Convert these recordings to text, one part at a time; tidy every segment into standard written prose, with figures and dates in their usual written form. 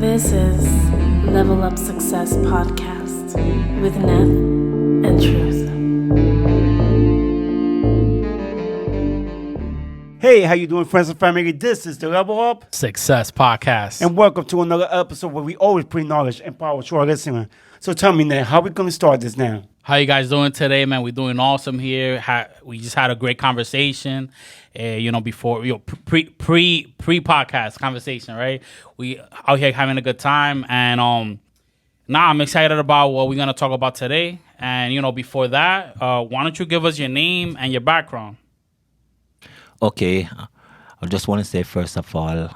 This is Level Up Success Podcast with Neth and Truth. Hey, how you doing, friends and family? This is the Level Up Success Podcast. and welcome to another episode where we always bring knowledge and power to our listeners. So tell me, Neth, how we going to start this now? How you guys doing today, man? We're doing awesome here. We just had a great conversation, before pre podcast conversation, right? We out here having a good time, and I'm excited about what we're gonna talk about today. And before that, why don't you give us your name and your background? Okay, I just want to say first of all,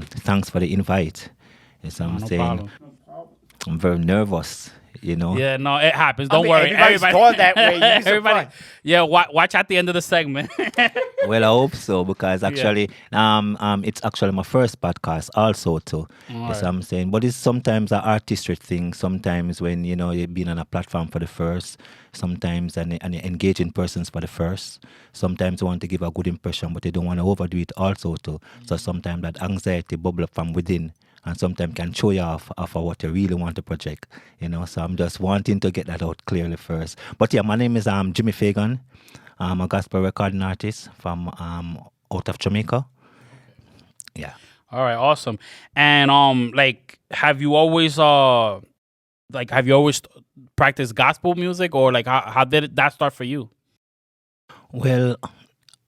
thanks for the invite. Yes, I'm No saying problem. I'm very nervous. Yeah, no, it happens. Don't worry. Everybody's going that way. You'd be Everybody, surprised. yeah. Watch at the end of the segment. Well, I hope so because actually, it's actually my first podcast also too. Yes, I'm saying, but it's sometimes an artistic thing. Sometimes when you've been on a platform for the first, sometimes and you're engaging persons for the first. Sometimes you want to give a good impression, but you don't want to overdo it also too. So sometimes that anxiety bubble up from within. And sometimes can show you off of what you really want to project, So I'm just wanting to get that out clearly first. But yeah, my name is Jimmy Fagan. I'm a gospel recording artist from out of Jamaica. Yeah. All right, awesome. And have you always practiced gospel music, or how did that start for you? Well,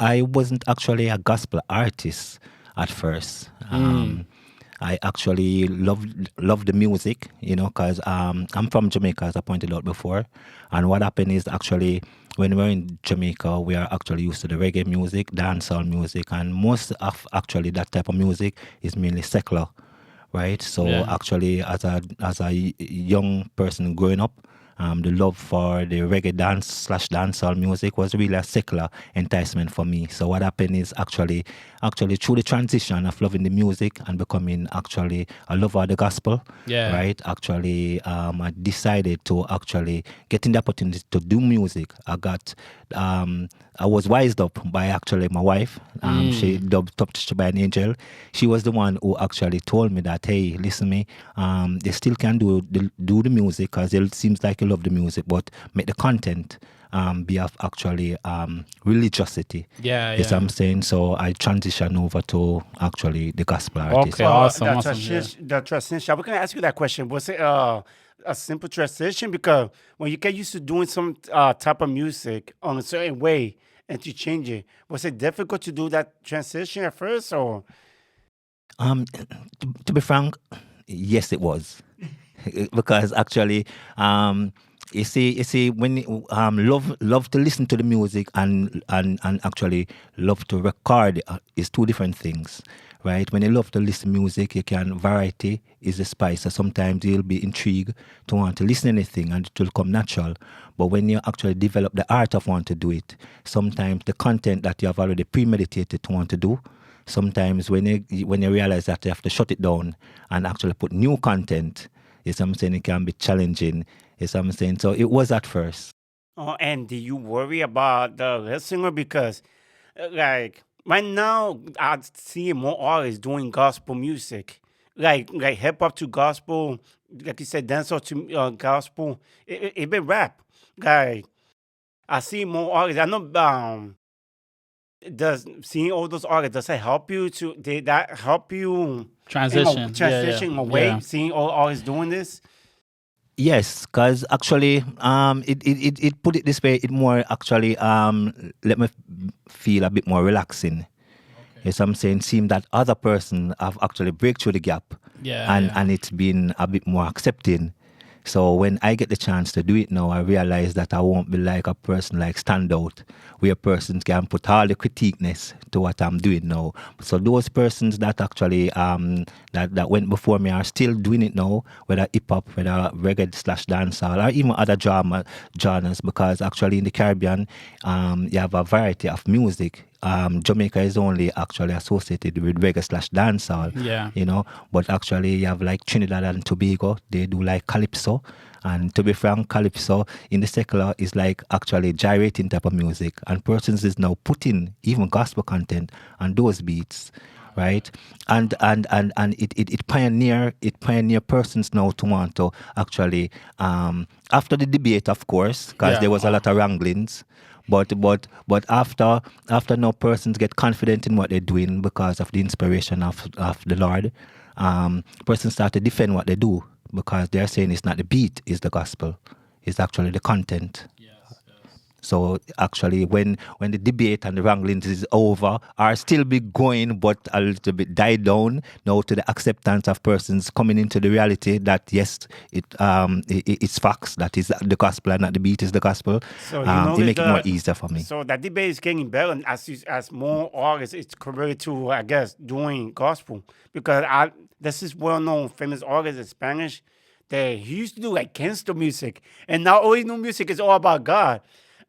I wasn't actually a gospel artist at first. I actually love the music, because I'm from Jamaica, as I pointed out before. And what happened is actually when we're in Jamaica, we are actually used to the reggae music, dancehall music, and most of actually that type of music is mainly secular, right? So actually, as a young person growing up, the love for the reggae dancehall music was really a secular enticement for me. So what happened is actually through the transition of loving the music and becoming actually a lover of the gospel, right? Actually, I decided to actually getting the opportunity to do music. I was wised up by actually my wife. She touched by an angel. She was the one who actually told me that, hey, listen me, they still can do the music because it seems like you love the music, but make the content be of actually religiosity. Yes, I'm saying. So I transition over to actually the gospel artist. Okay, awesome. The transition. I was going to ask you that question. Was it a simple transition? Because when you get used to doing some type of music on a certain way and to change it, was it difficult to do that transition at first, or? To be frank, yes, it was. Because actually, you see, when love to listen to the music and actually love to record is two different things, right? When you love to listen to music, variety is the spice. So sometimes you'll be intrigued to want to listen to anything and it will come natural. But when you actually develop the art of want to do it, sometimes the content that you have already premeditated to want to do, sometimes when you realize that you have to shut it down and actually put new content, yes, I'm saying it can be challenging. Yes, I'm saying. So it was at first. Oh, and do you worry about the listener? Because, right now, I see more artists doing gospel music, like hip hop to gospel, like you said, dancehall to gospel. It been rap. Like I see more artists. I know. Does seeing all those artists, does that help you did that help you Transition. transition away? Yeah. Seeing all artists doing this. Yes, because actually, it put it this way, it more actually let me feel a bit more relaxing. Yes, I'm saying, seeing that other person have actually break through the gap, and it's been a bit more accepting. So when I get the chance to do it now, I realize that I won't be like a person like standout, where a person can put all the critiqueness to what I'm doing now. So those persons that actually that went before me are still doing it now, whether hip hop, whether reggae / dancehall, or even other genres, because actually in the Caribbean, you have a variety of music. Jamaica is only actually associated with reggae / dancehall, but actually you have like Trinidad and Tobago, they do like calypso, and to be frank, calypso in the secular is like actually gyrating type of music, and persons is now putting even gospel content on those beats. right? And it pioneer persons now to want to actually after the debate, of course, because Yeah. there was a lot of wranglings. But after now persons get confident in what they're doing because of the inspiration of the Lord, persons start to defend what they do because they're saying it's not the beat, it's the gospel, it's actually the content. So actually, when the debate and the wranglings is over, are still be going, but a little bit died down now to the acceptance of persons coming into the reality that yes, it's facts that is the gospel and not the beat is the gospel. So It make it more easier for me. So that debate is getting better and as more artists it's converted to, I guess, doing gospel, because this is well known famous artists in Spanish that he used to do like gangster music, and now all his new music is all about God.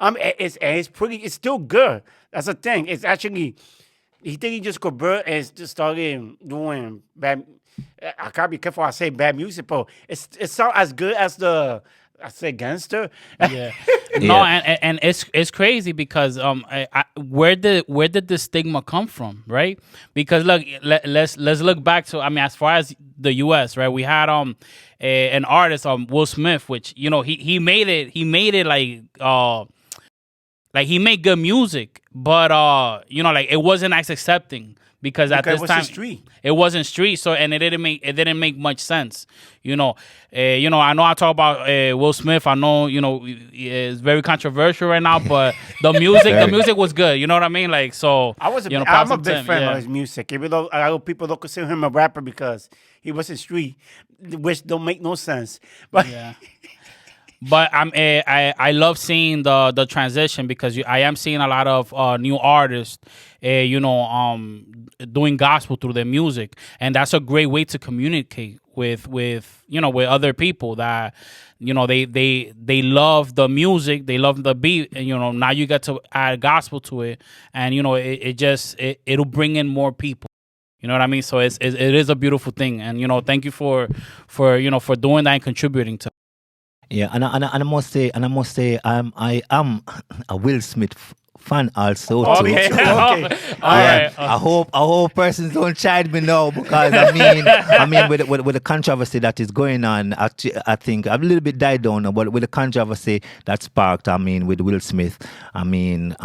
It's still good. That's the thing. It's actually, he think he just convert and just started doing bad. I gotta be careful. I say bad music, but it sounds as good as I say gangster. Yeah. No, and it's crazy because where did the stigma come from, right? Because look, let's look back to, I mean, as far as the U.S., right? We had an artist, Will Smith, which he made it like he made good music, but like it wasn't as accepting because at this time it wasn't street. So and it didn't make much sense. I know I talk about Will Smith. I know it's very controversial right now, but the music was good. You know what I mean? Like so. I'm a big fan of his music, even though a lot of people don't consider him a rapper because he wasn't street, which don't make no sense. But yeah. But I love seeing the transition because I am seeing a lot of new artists, doing gospel through their music, and that's a great way to communicate with other people that they love the music, they love the beat, and now you get to add gospel to it, and it'll bring in more people. You know what I mean? So it is a beautiful thing, and thank you for doing that and contributing to. Yeah, and I must say, I am a Will Smith fan also too. Okay. Okay. All right. I hope persons don't chide me now because I mean with the controversy that is going on, I think I've a little bit died down now, but with the controversy that sparked, with Will Smith, and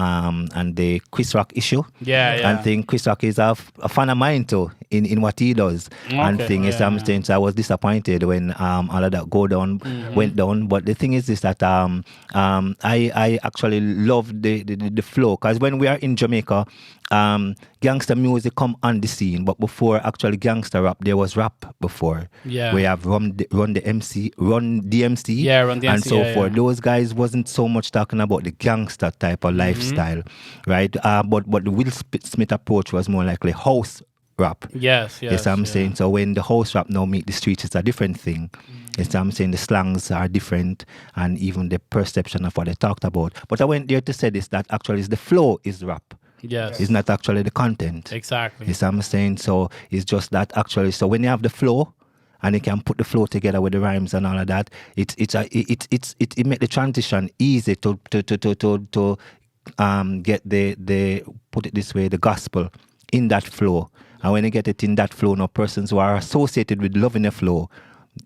the Chris Rock issue. Yeah. I think Chris Rock is a fan of mine too in what he does. And thing is, I'm saying, so I was disappointed when all of that went down. But the thing is this that I actually love the flow, because when we are in Jamaica, gangster music come on the scene, but before actually gangster rap, there was rap before. Yeah. We have Run DMC, Yeah, Run DMC, and so yeah, forth. yeah. Those guys wasn't so much talking about the gangster type of lifestyle, right? But the Will Smith approach was more likely house rap. Yes. I'm saying. So when the house rap now meet the streets, it's a different thing. Yes, I'm saying the slangs are different, and even the perception of what they talked about. But I went there to say this, that actually is the flow is rap. Yes. It's not actually the content. Exactly. Yes, I'm saying. So it's just that actually. So when you have the flow, and you can put the flow together with the rhymes and all of that, it make the transition easy to get the put it this way, the gospel in that flow. And when you get it in that flow, now persons who are associated with loving the flow,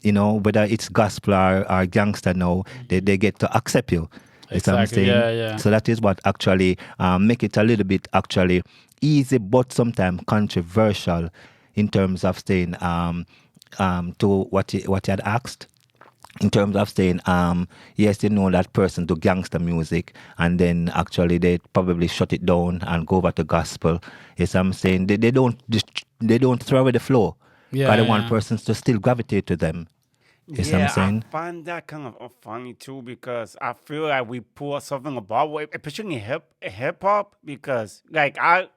whether it's gospel or gangster now, they get to accept you. You see what I'm Exactly. saying? Yeah. So that is what actually make it a little bit actually easy, but sometimes controversial in terms of saying to what you had asked. In terms of saying, yes, that person do gangster music, and then actually they probably shut it down and go over to gospel. Yes, I'm saying they don't throw away the flow. Yeah, They want yeah. persons to still gravitate to them. Yes, I'm saying. I find that kind of funny too, because I feel like we pull something about, especially in hip hop, because like I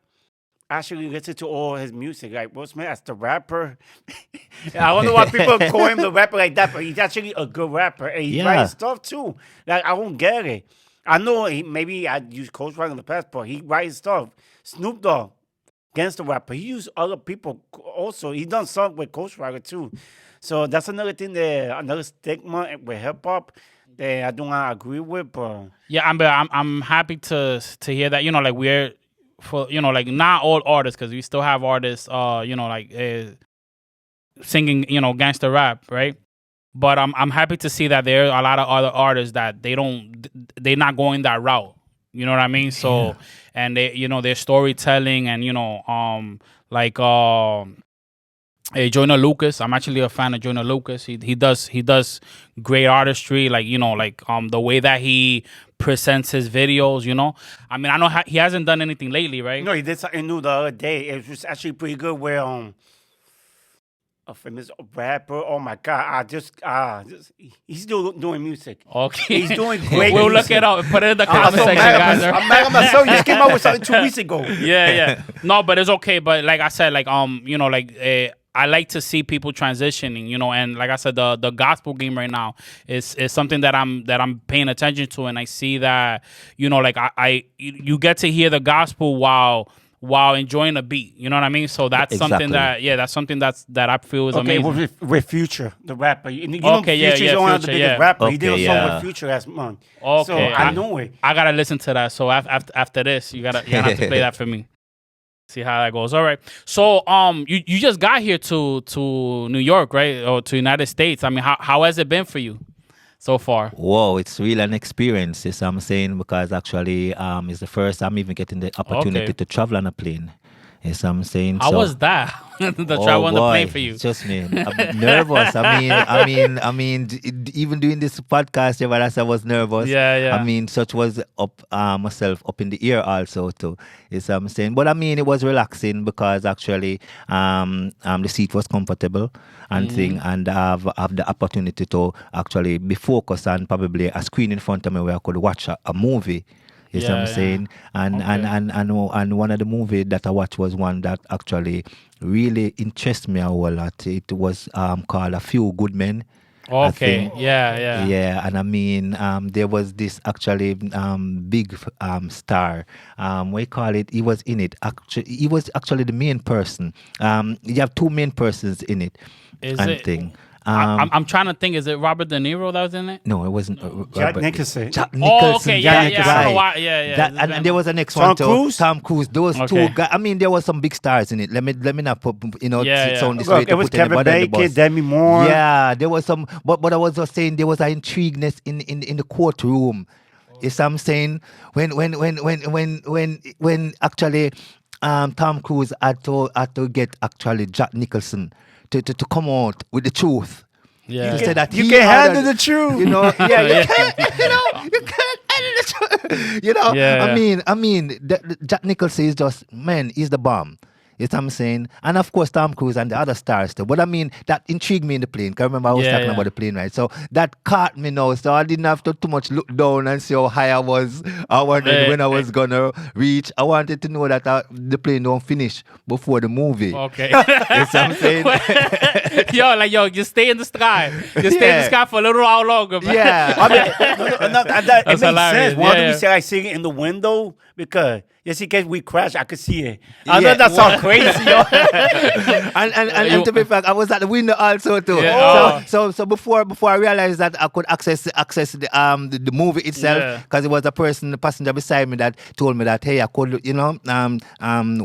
actually listen to all his music, like Will Smith as the rapper. I don't know why people call him the rapper like that, but he's actually a good rapper, and he writes stuff too. Like I don't get it. I know maybe I used Ghostwriter in the past, but he writes stuff. Snoop Dogg, gangster rapper. He used other people also. He done stuff with Ghostwriter too. So that's another thing another stigma with hip hop that I do not agree with. But Yeah, I'm happy to hear that. Like we're like not all artists, because we still have artists, singing, gangster rap, right? But I'm happy to see that there are a lot of other artists that they're not going that route. You know what I mean? So, and they, their storytelling and like Joyner Lucas. I'm actually a fan of Joyner Lucas. He does great artistry, like the way that he presents his videos. I mean, I know he hasn't done anything lately, right? No, he did something new the other day. It was actually pretty good. Where a famous rapper. Oh my God! He's still doing music. Okay, He's doing great. We'll music. look it up. Put it in the I'm comment so section, mad guys. I'm mad at myself. You just came out with something 2 weeks ago. Yeah. No, but it's okay. But like I said, I like to see people transitioning, and like I said, the gospel game right now is something that I'm paying attention to, and I see that, you get to hear the gospel while enjoying the beat. You know what I mean? So that's something that I feel is amazing. Okay, with Future, the rapper. Future's one of the biggest rapper. He did a song with Future last month. Okay, so I know it. I gotta listen to that. So after this, you're gonna have to play that for me. See how that goes. All right. So you just got here to New York, right? Or to United States. I mean, how has it been for you so far? Whoa, it's really an experience, yes, I'm saying, because actually it's the first time I'm even getting the opportunity to travel on a plane. Yes, I'm saying. How was that? The travel on the plane for you? Just me. I'm nervous. I mean, even doing this podcast, I was nervous. Yeah. I mean, such was up myself up in the air also too. Yes, I'm saying. But I mean, it was relaxing because actually, the seat was comfortable and thing, and have the opportunity to actually be focused on probably a screen in front of me where I could watch a movie. You see what I'm saying? And one of the movies that I watched was one that actually really interests me a whole lot. It was called A Few Good Men. Okay. Yeah. Yeah, and I mean, there was this actually big star. What you call it? He was in it. Actually, he was actually the main person. You have two main persons in it. I'm trying to think. Is it Robert De Niro that was in it? No, it wasn't. Jack Nicholson. Oh, okay. Yeah. I don't know why. And there was the next one too. Tom Cruise. Those two guys. I mean, there was some big stars in it. Let me not put sound this way. It was Kevin Bacon, Demi Moore. Yeah, there was some. But I was just saying there was an intrigueness in the courtroom. Is I'm saying when actually Tom Cruise had to get actually Jack Nicholson to come out with the truth. Yeah. You said that you can handle the truth. You can't handle the truth. I mean, Jack Nicholson is just, man, he's the bomb. You know what I'm saying? And of course, Tom Cruise and the other stars too. But I mean, that intrigued me in the plane. Because remember, I was talking about the plane, right? So that caught me now. So I didn't have to too much look down and see how high I was. I wondered when I was going to reach. I wanted to know that the plane don't finish before the movie. Okay. You know what I'm saying? Just stay in the sky. Just stay in the sky for a little while longer, man. Yeah. I mean, it makes sense. Why do we say like sitting in the window? Because just in case we crash, I could see it. I know that sounds crazy, yo. and to be fair, I was at the window also too. Yeah. So before I realized that I could access the movie itself, because it was the passenger beside me that told me that, hey, I could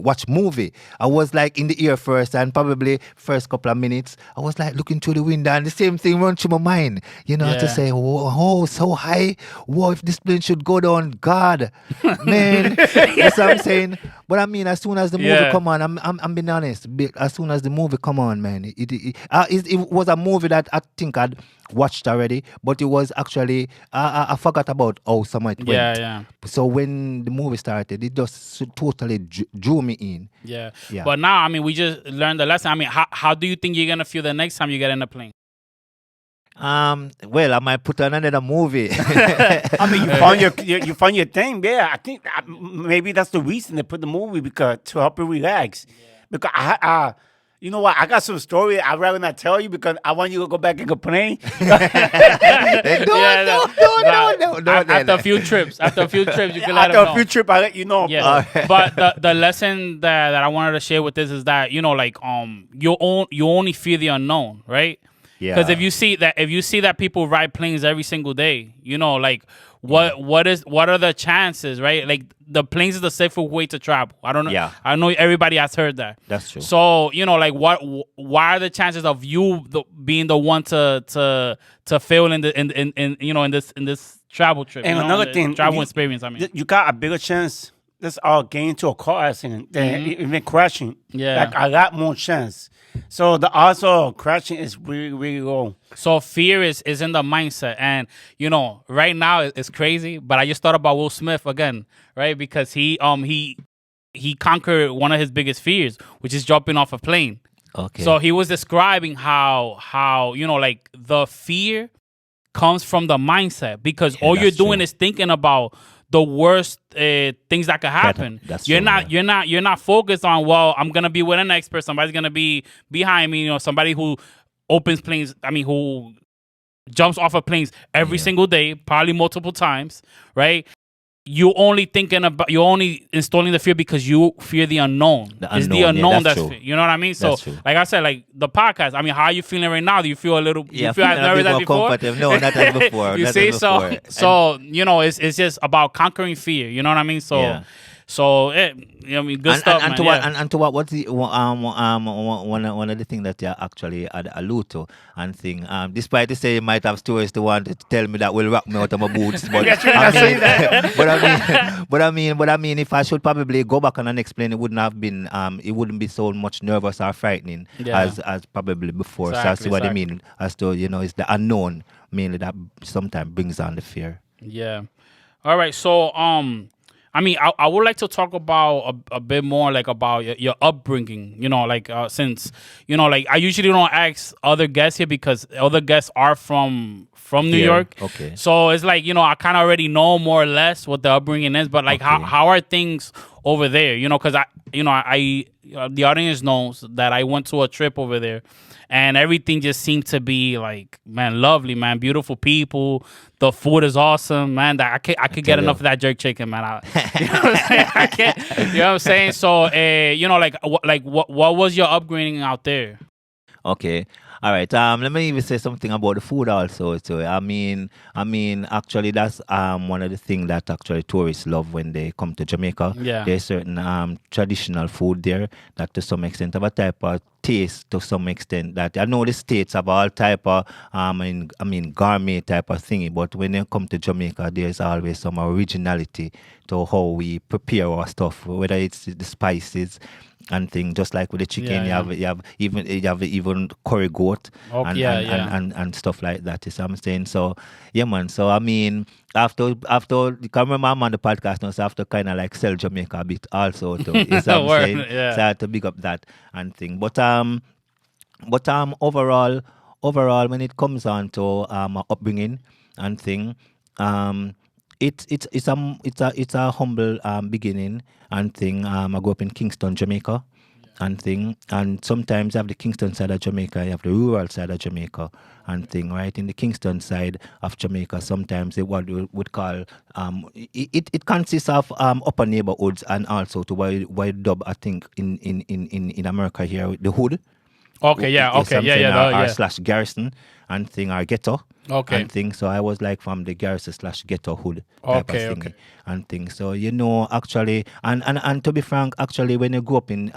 watch movie. I was like in the ear first, and probably first couple of minutes I was like looking through the window, and the same thing run through my mind, to say, oh, so high. Whoa, if this plane should go down, God, man. That's what I'm saying. But I mean, as soon as the movie come on, I'm being honest. As soon as the movie come on, man, it was a movie that I think I'd watched already, but it was actually I forgot about how some it went. Yeah. So when the movie started, it just totally drew me in. Yeah. But now, I mean, we just learned the lesson. I mean, how do you think you're gonna feel the next time you get in a plane? Well, I might put on another movie. I mean, you found your thing. Yeah, I think maybe that's the reason they put the movie, because to help you relax. Yeah. Because I you know what? I got some story I'd rather not tell you because I want you to go back and complain. No. After a few trips, you can let them know. After a few trips, I let you know. Yeah. But the lesson that I wanted to share with this is that, you only fear the unknown, right? Yeah. Because if you see that people ride planes every single day, what are the chances, right? Like the planes is the safer way to travel. I don't know. Yeah. I know everybody has heard that. That's true. So like why are the chances of you being the one to fail in this travel trip? And another thing, travel experience. I mean, you got a bigger chance. Let's all get into a car accident than even crashing. Yeah. Like a lot more chance. So the odds of crashing is really, really low. so fear is in the mindset, and right now it's crazy. But I just thought about Will Smith again, right? Because he conquered one of his biggest fears, which is jumping off a plane. Okay. So he was describing how like the fear comes from the mindset, because all you're that's doing true. is thinking about the worst things that could happen. That's you're true, not you're not focused on, well, I'm gonna be with an expert, somebody's gonna be behind me, somebody who opens planes, who jumps off of planes every single day, probably multiple times, right? You're only installing the fear because you fear the unknown. It's the unknown that's that's true. you know what I mean? So, That's true. like I said, like the podcast. How are you feeling right now? Do you feel a little? Yeah, you feel as feeling a nervous bit as more before? comfortable. No, not as before. You not see, as before. so it's just about conquering fear. You know what I mean? So, Yeah. good stuff, and man. to Yeah. what and to what what's the one of the things that you actually allude to and thing. Despite to say you might have stories to want to tell me that will rock me out of my boots, but but I mean, if I should probably go back and explain, it wouldn't have been it wouldn't be so much nervous or frightening Yeah. as probably before. So I Exactly, see what I exactly. mean as to it's the unknown mainly that sometimes brings on the fear. Yeah. All right. So, I would like to talk about a bit more, like, about your upbringing. Since like I usually don't ask other guests here because other guests are from New Here, York. okay. So it's like I kind of already know more or less what the upbringing is, but like Okay. how are things over there? Because I the audience knows that I went to a trip over there. And everything just seemed to be like, man, lovely, man, beautiful people. The food is awesome, man. That I could get enough of that jerk chicken, man. You know what I'm saying? I can't. You know what I'm saying? So, what was your upbringing out there? Okay. All right. Let me even say something about the food also. So I mean, actually, that's one of the things that actually tourists love when they come to Jamaica. Yeah. There's certain traditional food there that, to some extent, have a type of taste. To some extent, that I know the states have all type of gourmet type of thingy, but when they come to Jamaica, there's always some originality to how we prepare our stuff, whether it's the spices and thing. Just like with the chicken, Yeah, you have even curry goat and stuff like that. Is what I'm saying. So yeah, man. So I mean, after you can remember I'm on the podcast now, so after kind of like sell Jamaica a bit also too. Is what I'm Word, saying. yeah. So I had to big up that and thing. But overall, when it comes on to upbringing and thing, it's a humble beginning and thing. I grew up in Kingston, Jamaica, and thing. And sometimes you have the Kingston side of Jamaica, you have the rural side of Jamaica, and thing. Right in the Kingston side of Jamaica, sometimes what we would call it consists of upper neighborhoods and also to what dub I think in America here the hood. Okay, yeah, okay, yeah. Or slash garrison and thing, or ghetto. Okay. And thing. So I was like from the garrison slash ghetto hood type Okay, of thing. okay. And thing. So actually, and to be frank, actually, when you grow up in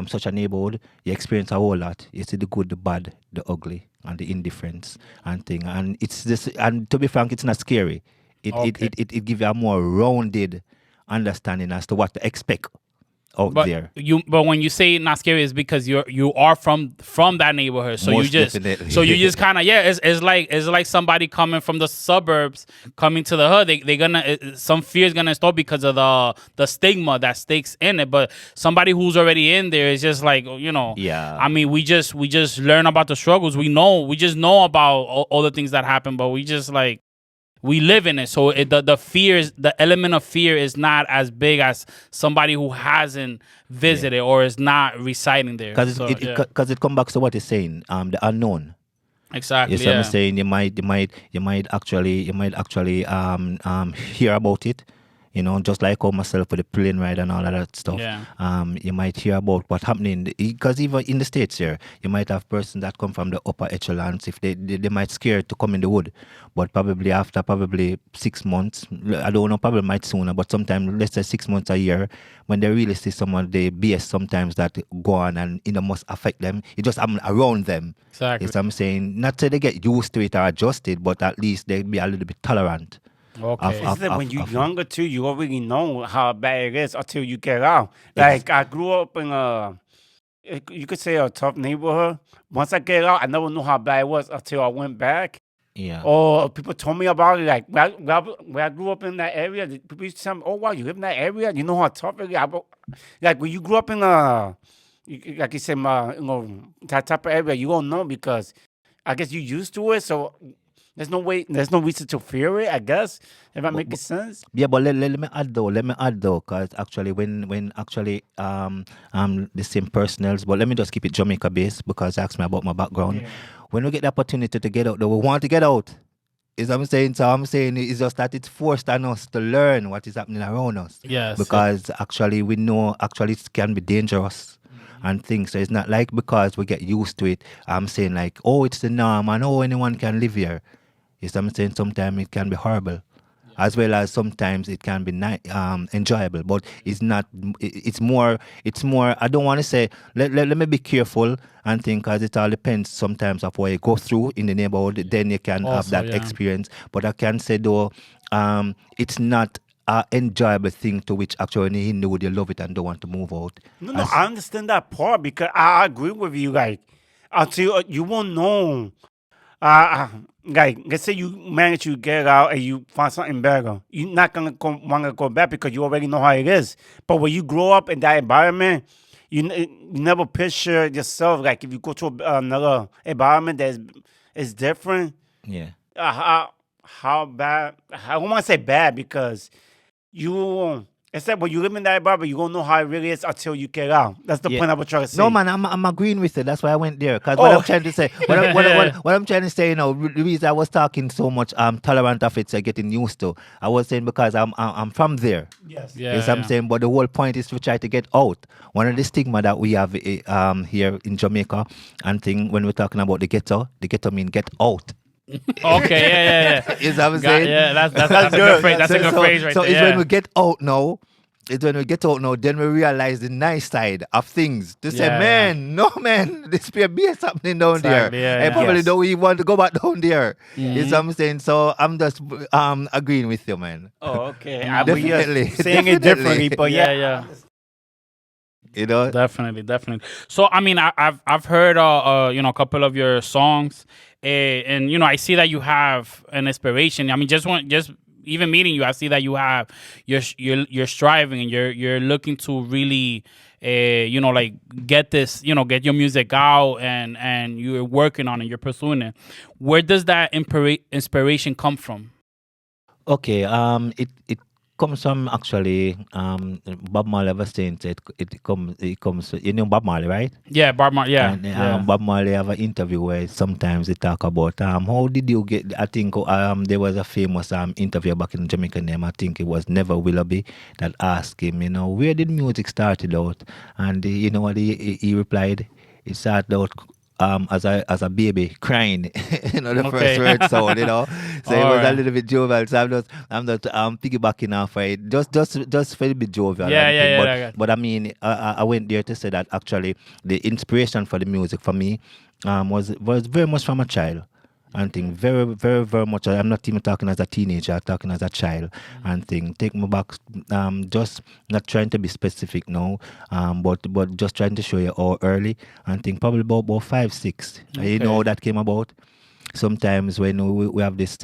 such a neighborhood, you experience a whole lot. You see the good, the bad, the ugly, and the indifference and thing. And it's this. And to be frank, it's not scary. It gives you a more rounded understanding as to what to expect out there. But when you say not scary, it's because you are from that neighborhood, so Most you just definitely. so you just kind of it's like somebody coming from the suburbs coming to the hood. They gonna some fear is gonna install because of the stigma that stakes in it. But somebody who's already in there is just like Yeah. I mean, we just learn about the struggles. We just know about all the things that happen, but we just like. We live in it, so the element of fear is not as big as somebody who hasn't visited or is not residing there. Because So, it comes back to what you're saying, the unknown. exactly. Yes, I'm saying you might actually hear about it. just like how myself with the plane ride and all of that stuff. Yeah. You might hear about what happening because even in the States here, you might have persons that come from the upper echelons. If they might scared to come in the wood, but probably after probably 6 months, I don't know, probably might sooner, but sometimes let's say 6 months a year, when they really see someone, they BS sometimes that go on and must affect them. It just happen around them. Exactly. Yes, I'm saying not say they get used to it or adjusted, but at least they be a little bit tolerant. Okay. It's that when you're of- younger too, you already know how bad it is until you get out. Ex- Like I grew up in you could say a tough neighborhood. Once I get out, I never knew how bad it was until I went back. Yeah. Or people told me about it. Like when I grew up in that area, people used to tell me, "Oh wow, you live in that area? You know how tough it is." Like when you grew up in like you said, that type of area, you don't know because I guess you used to it. So there's no reason to fear it. I guess if that makes sense. Yeah, but let me add though, because actually when actually the same personals, but let me just keep it Jamaica based because ask me about my background. When we get the opportunity to get out, though, we want to get out. Is what I'm saying. So I'm saying it's just that it's forced on us to learn what is happening around us. Yes. Because actually we know actually it can be dangerous and things. So it's not like because we get used to it. I'm saying like, oh, it's the norm and oh, anyone can live here. Is what I'm saying. Sometimes it can be horrible, as well as sometimes it can be enjoyable. But it's not. It's more. It's more. I don't want to say. Let me be careful and think, because it all depends sometimes of what you go through in the neighborhood. Then you can have Also, that yeah. experience. But I can say though, it's not an enjoyable thing to which actually when you're in the wood, you love it and don't want to move out. No, I understand that part because I agree with you. Like until you won't know. Like let's say you manage to get out and you find something better, you're not gonna want to go back because you already know how it is. But when you grow up in that environment, you never picture yourself like if you go to another environment that is different. Yeah. How bad? I don't want to say bad because you. Except when you live in that environment, you don't know how it really is until you get out. That's the Yeah. point I was trying to say. No, man, I'm agreeing with it. That's why I went there. Because what I'm trying to say, what I'm trying to say, the reason I was talking so much, tolerant of it, so getting used to. I was saying because I'm from there. Yes. Yeah. Yes, I'm saying, but the whole point is to try to get out. One of the stigma that we have here in Jamaica, and thing when we're talking about the ghetto mean get out. Okay. Yeah. Is what I'm Got- saying? yeah, that's a good phrase. That's a good phrase right so there. it's yeah. when we get out now. It's when we get out now, then we realize the nice side of things. To say, Yeah, man, no man, this be something down Exactly, there. yeah, I yeah. probably Yes. don't even want to go back down there. Mm-hmm. Is what I'm saying. So I'm just agreeing with you, man. Oh, okay. Definitely, Saying it differently, but Yeah. You know? Definitely. So I mean, I've heard a couple of your songs, and I see that you have an inspiration. I mean, just even meeting you, I see that you have you're striving and you're looking to really like get this, get your music out and you're working on it, you're pursuing it. Where does that inspiration come from? Okay, it comes from actually Bob Marley was saying it comes you know Bob Marley, right? Yeah, Bob Marley. Yeah, And yeah. Bob Marley have an interview where sometimes they talk about how did you get. I think there was a famous interview back in Jamaica name. I think it was Never Willoughby that asked him, where did music started out, and you know what he replied. It started out as a baby crying, the Okay. first word sound, So it was Alright. a little bit jovial. So I'm just piggybacking off for it, just for a bit jovial. Yeah, and yeah, thing. yeah, But I got it. but I mean, I went there to say that actually the inspiration for the music for me was very much from a child. And thing very, very, very much. I'm not even talking as a teenager. I'm talking as a child. And thing take me back. Just not trying to be specific now. But just trying to show you how early. And thing probably about 5, 6. You know how that came about. Sometimes when we have this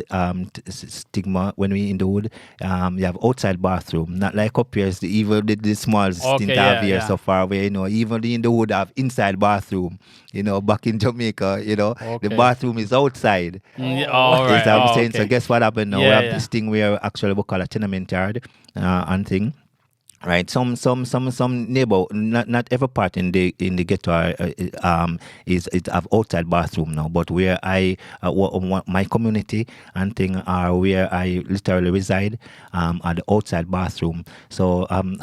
stigma when we in the wood, you have outside bathroom, not like up here. Even the small stint have here so far where even in the wood have inside bathroom. Back in Jamaica, the bathroom is outside. All right. Is that I'm saying? Okay. So guess what happened now? Yeah, We have yeah. this thing where actually we call a tenement yard and thing. right? Some neighbor, not every part in the ghetto is it have outside bathroom now, but where my community and thing are where I literally reside, are the outside bathroom. So I'm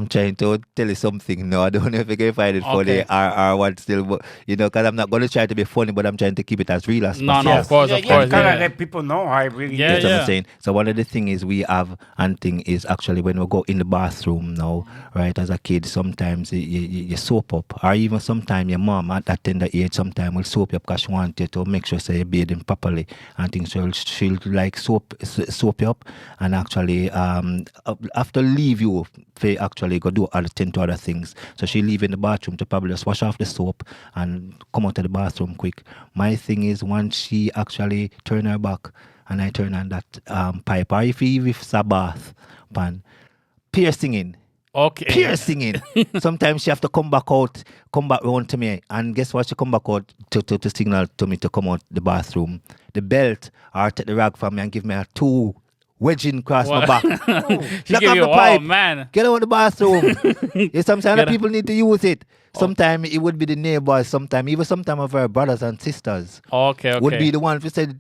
trying to tell you something. No, I don't know if you can find it funny Okay. or what still, but because I'm not going to try to be funny, but I'm trying to keep it as real as No, possible. no, of course, yeah, of yeah, course, kind yeah. of let people know how it really Yeah, is. That's what I'm yeah. saying. So one of the thing is we have and thing is actually when we go in the bathroom now, right? As a kid, sometimes you soap up, or even sometimes your mom at that tender age, sometimes will soap you up because she wants you to make sure say you're bathing properly and things. So she'll like soap you up and actually after leave you for actually go do other tend to other things. So she leave in the bathroom to probably just wash off the soap and come out of the bathroom quick. My thing is once she actually turn her back and I turn on that pipe, or if it's a bath pan, piercing in. Okay. Piercing in. Sometimes she have to come back round to me, and guess what? She come back out to signal to me to come out the bathroom. The belt or take the rag from me and give me a two wedging across my back. She Lock give off you, the pipe. oh man. Get out of the bathroom. Yeah, sometimes Get a- people need to use it. Sometimes it would be the neighbors. Sometimes of our brothers and sisters Okay, okay. would be the one who said,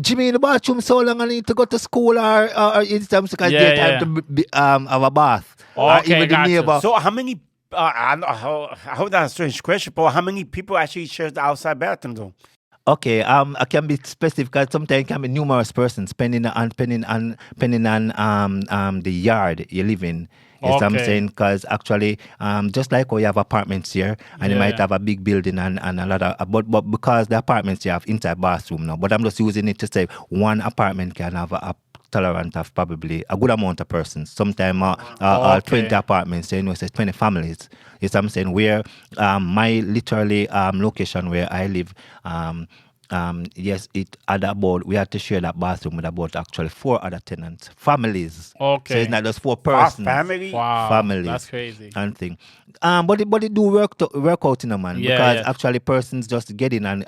Jimmy in the bathroom so long I need to go to school or it's time because Yeah, daytime yeah. to have a bath. Or Okay, even the gotcha. neighbor. So how many? I know how that's a strange question, but how many people actually share the outside bathroom though? Okay, I can be specific because sometimes it can be numerous persons depending on the yard you live in. Yes, I'm Okay. saying because actually, just like how you have apartments here, and you might Yeah. have a big building and a lot of, but because the apartments you have inside bathroom now, but I'm just using it to say one apartment can have a tolerant of probably a good amount of persons. Sometimes 20 Okay. apartments, you know, say 20 families. Yes, I'm saying where my literally location where I live, yes, it had about we had to share that bathroom with about actually 4 other tenants, families. So Okay. it's not just 4 Our persons. family. Wow. Families. That's crazy. And thing. But it do work out in a man Yeah, because yeah. actually persons just get in and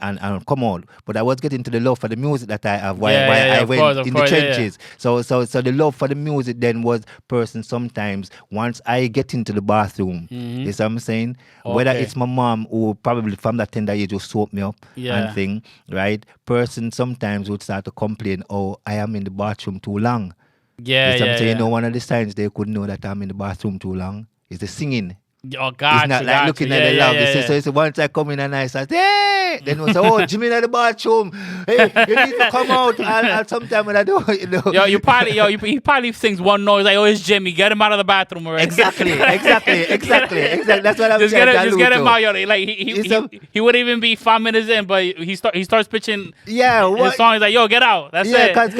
come out. But I was getting to the love for the music that I have while Yeah, I of went course, of in course, the yeah, yeah. trenches. So the love for the music then was persons sometimes once I get into the bathroom, you see what I'm saying? Whether Okay. it's my mom who probably from that tender age will soap me up Yeah. and thing, right? Person sometimes would start to complain, oh, I am in the bathroom too long. Yeah, You see what I'm yeah, saying? You yeah. know, one of the signs they could know that I'm in the bathroom too long is the singing. Oh, It's gotcha, not like gotcha. looking at Yeah, the yeah, log. yeah, yeah. So it's once I come in and I say, hey, then we say, oh, Jimmy in the bathroom. Hey, you need to come out. And sometime when I do, you know. Yo, he probably sings one noise like, "Oh, it's Jimmy. Get him out of the bathroom already." Exactly. That's what I'm Just trying to just get allude him to. out, yo. Like It's a- he wouldn't even be 5 minutes in, but he starts pitching Yeah, his what? song. He's like, "Yo, get out." That's Yeah, it. because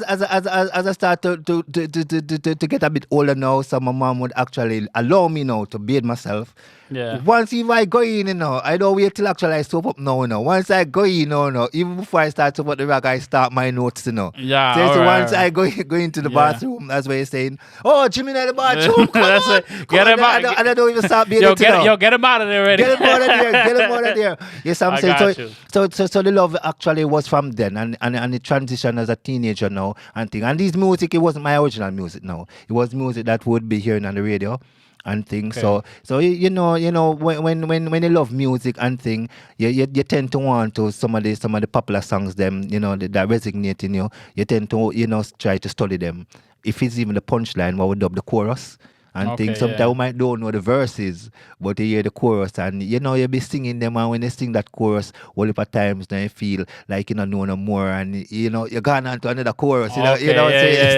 as I start to get a bit older now, so my mom would actually allow me now to bathe myself. Yeah. Once if I go in, I don't wait till actually I soap up now. Once I go in, even before I start to put the rag, I start my notes. Yeah, So alright, once I go into the Yeah. bathroom, that's why you're saying, "Oh, Jimmy in the bathroom, come That's on, it. come Get on." him out. I don't even start bathing. Get him out of there already. Get him out of there. Get him out of there. Yes, I'm I saying. got you. So the love actually was from then and the transition as a teenager now and thing. And this music, it wasn't my original music now. It was music that would be hearing on the radio and things. Okay. So you know when you love music and thing, you tend to want to some of the popular songs them, that resonate in you. You tend to try to study them. If it's even the punchline, what would dub the chorus. And Okay, things. Sometimes yeah. we might don't know the verses, but you hear the chorus, and you'll be singing them. And when you sing that chorus, all of the times, then you feel like you don't know no more, and you're going on to another chorus. Okay,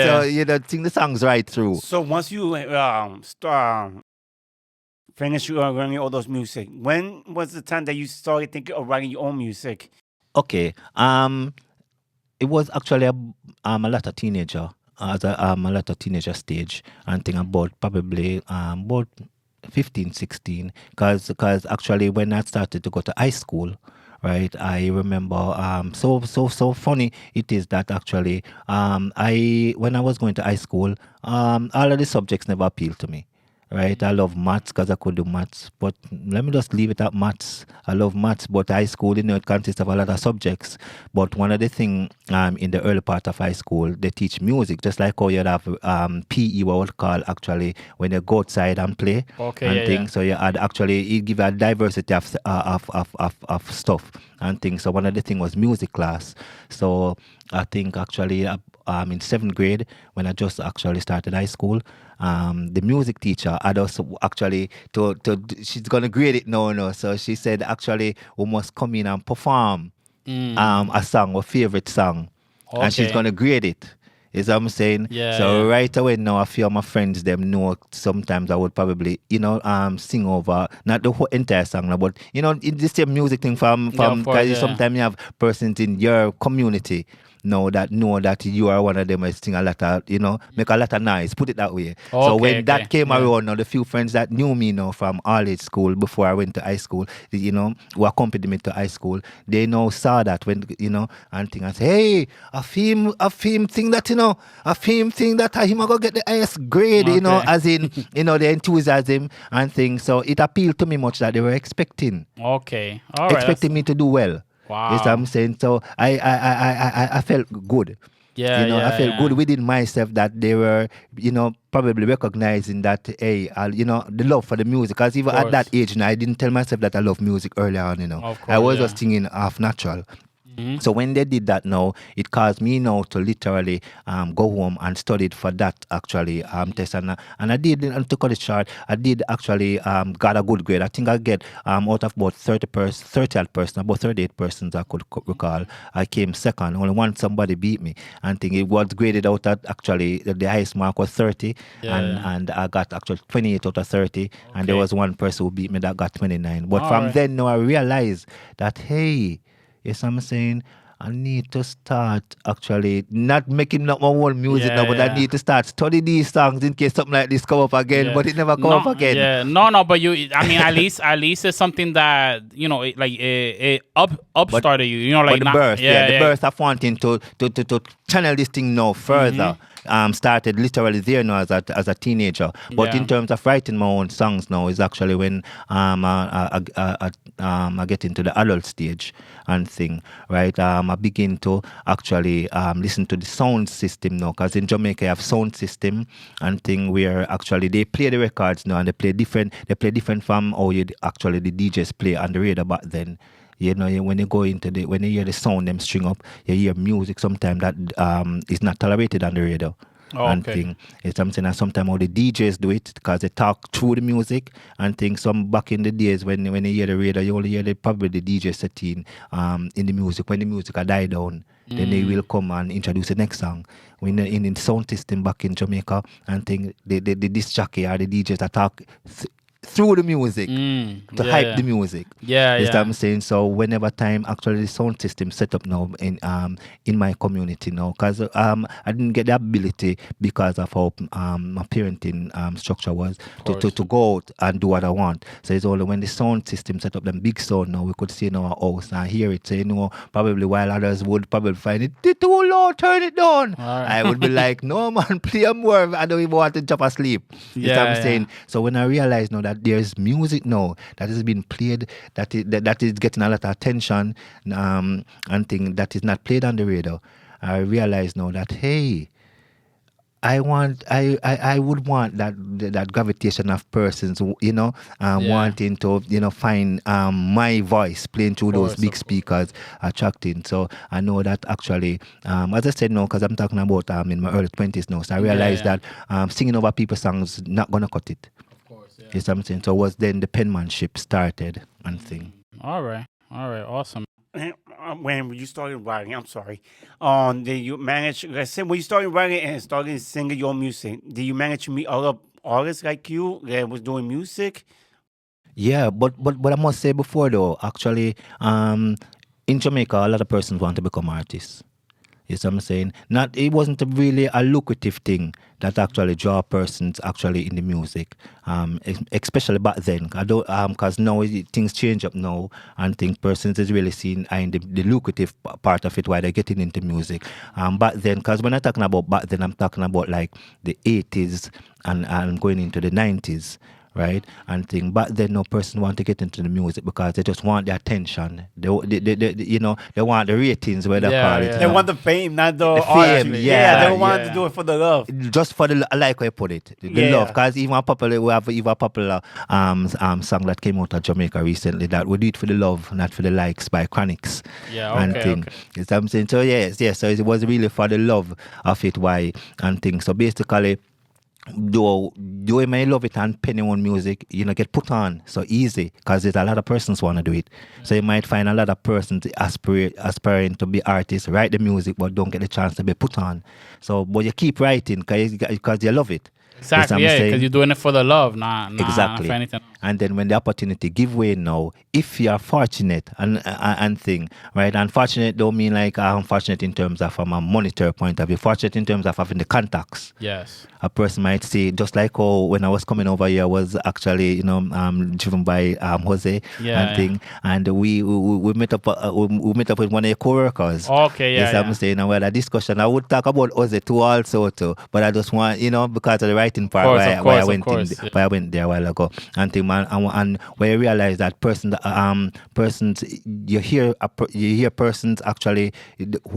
So sing the songs right through. So once you finish learning all those music, when was the time that you started thinking of writing your own music? Okay. It was actually a lot of teenager, as a lot of teenager stage, and think about probably about 15, 16, because actually when I started to go to high school, right, I remember so funny it is that actually when I was going to high school, all of the subjects never appealed to me. right? I love maths because I could do maths, but let me just leave it at maths. I love maths, but high school, it consists of a lot of subjects. But one of the things in the early part of high school, they teach music, just like how you have PE, what we call actually when you go outside and play Okay, and yeah, things. So you had actually, it give a diversity of stuff and things. So one of the things was music class. So I think actually in seventh grade, when I just actually started high school, the music teacher had us actually she's gonna grade it no. So she said actually we must come in and perform a song, our favorite song, and she's Okay. gonna grade it. Is what I'm saying? Yeah, So yeah. right away now, a few of my friends them know sometimes I would probably sing over not the whole entire song, now, but it's the same music thing from Yeah, of course, because yeah. sometimes you have persons in your community know that you are one of them. I sing a lot of make a lot of noise. Put it that way. So Okay, when okay, that came yeah. around, now the few friends that knew me from all age school before I went to high school, who accompanied me to high school, they now saw that when and thing and say, hey, a film thing that a film thing that him go get the highest grade, Okay. as in the enthusiasm and things. So it appealed to me much that they were expecting Okay. All right. expecting me to do well. Wow. You see what I'm saying? So I felt good. Yeah, I yeah, felt yeah. good within myself that they were, probably recognizing that, hey, the love for the music. Because even at that Course. age, I didn't tell myself that I love music early on, Of I course, was yeah. just singing half natural. Mm-hmm. So when they did that now, it caused me now to literally go home and studied for that actually test. And I did, and to cut it short, I did actually got a good grade. I think I get out of about 30 odd person, about 38 persons I could recall, I came second. Only one somebody beat me. And think it was graded out at actually the highest mark was 30, Yeah, yeah. and I got actually 28 out of 30. And there Okay. was one person who beat me that got 29. But All from right. then now I realized that, hey, yes, I'm saying I need to start actually not making up my own music now, but I Yeah. need to start study these songs in case something like this come up again. Yeah. But it never come up No, again. yeah, no, but I mean, at least it's something that it upstarted you. Like But the not, birth, yeah, the yeah. birth of wanting to channel this thing now further. Started literally there now as a teenager. But Yeah. in terms of writing my own songs now is actually when I get into the adult stage and thing, right? I begin to actually listen to the sound system now, because in Jamaica you have sound system and thing where actually they play the records now and they play different from how actually the DJs play on the radio back then. When you go into when you hear the sound them string up, you hear music sometimes that is not tolerated on the radio. Oh, And okay. thing it's something that sometimes all the DJs do it because they talk through the music and things. Some back in the days when you hear the radio, you only hear probably the DJ setting in the music. When the music die down, then they will come and introduce the next song. When in the sound system back in Jamaica and thing, the disc jockey or the DJs that talk through the music to Yeah, hype yeah. the music. Yeah, Is what yeah. I'm saying. So whenever time actually the sound system set up now in my community now, because I didn't get the ability because of how my parenting structure was to go out and do what I want. So it's only when the sound system set up them big sound now we could see in our house and hear it. So probably while others would probably find it too low, turn it down. Alright. I would be like, no man, play more. I don't even want to drop asleep. You know what I'm Yeah, saying? yeah. So when I realized now that there's music now that is being played, that is getting a lot of attention, and thing that is not played on the radio, I realize now that, hey, I would want that gravitation of persons, wanting to, find my voice playing through those course, big of speakers attracting. So I know that actually, as I said, no, because I'm talking about in my early 20s now. So I realized yeah. that singing over people's songs not gonna cut it. Of course, yeah. You see what I'm saying? So it was then the penmanship started and thing. All right, awesome. When you started writing, I'm sorry, did you manage, let's say, when you started writing and started singing your music, did you manage to meet other artists like you that was doing music? Yeah, but I must say before though, actually, in Jamaica, a lot of persons want to become artists. You see what I'm saying? Not it wasn't really a lucrative thing that actually draw persons actually in the music, especially back then. I don't because now things change up now, and think persons is really seen in the lucrative part of it why they're getting into music. Back then, because when I'm talking about back then, I'm talking about like the 80s and going into the 90s, right? And thing. But then no person want to get into the music because they just want the attention. They want the ratings, where they Yeah, call it. yeah. you They know. want the fame, not the The art. fame, Yeah, yeah, they want yeah. to do it for the love. Just for the like I put it, the Yeah. love. Because even we have even a popular song that came out of Jamaica recently that we do it for the love, not for the likes by Chronics. Yeah, and okay, thing. okay. You see what I'm saying? So yes. So it was really for the love of it, why and things. So basically, do you may love it and penny on music, get put on so easy because there's a lot of persons want to do it. So you might find a lot of persons aspiring to be artists, write the music, but don't get the chance to be put on. So, but you keep writing because you love it. Exactly, You see what I'm yeah, saying? because you're doing it for the love, not Exactly. for anything. And then when the opportunity give way now, if you are fortunate and thing, right? Unfortunate don't mean like unfortunate in terms of from a monetary point of view. Fortunate in terms of having the contacts. Yes. A person might say, just like when I was coming over here, I was actually driven by Jose Yeah, and thing, and we met up we met up with one of your co-workers. Okay, yeah, Yes, I'm yeah. saying, and we had a discussion. I would talk about Jose too also too, but I just want because of the writing part Course, why, of why I course, went of course, in yeah. why I went there a while ago and thing, man, and where you realize that persons you hear persons actually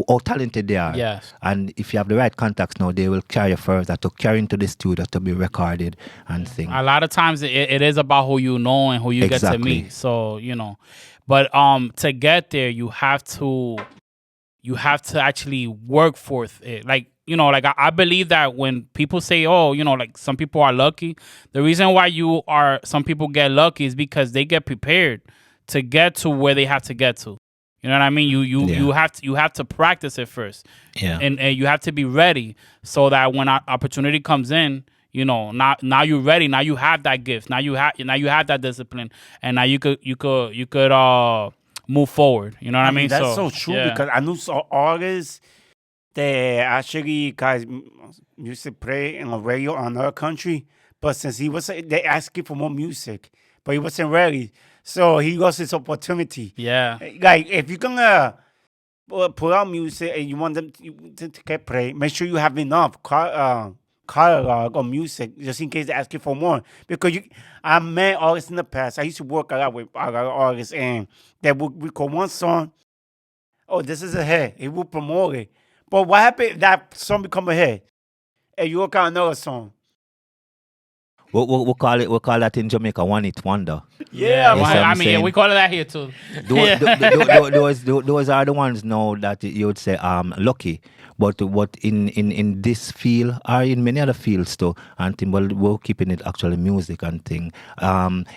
how talented they are. Yes. And if you have the right contacts now, they will carry you further to carry into the studio to be recorded and things. A lot of times it is about who you know and who you get to Exactly. meet. So, but to get there you have to actually work for it. Like, I believe that when people say, oh, like some people are lucky, the reason why some people get lucky is because they get prepared to get to where they have to get to. You know what I mean? You have to practice it first. Yeah. And you have to be ready so that when opportunity comes in, now you're ready. Now you have that gift. Now you have that discipline, and now you could move forward. You know what I mean? That's so true yeah. because I knew some artists that actually guys used to play in a radio on our country, but since they asking for more music, but he wasn't ready, so he lost his opportunity. Yeah. Like if you're gonna put out music and you want them to get play, make sure you have enough catalog of music just in case they ask you for more. Because I met artists in the past. I used to work a lot with a lot of artists, and they would record one song. Oh, this is a hit. He will promote it. But what happened if that song become a hit? And you work out another song. We call that in Jamaica one hit wonder. Yeah, Yes, man. I'm I mean, saying. we call it that here too. Those are the ones now that you would say lucky. But in this field or in many other fields too, and thing, well, we're keeping it actually music and thing.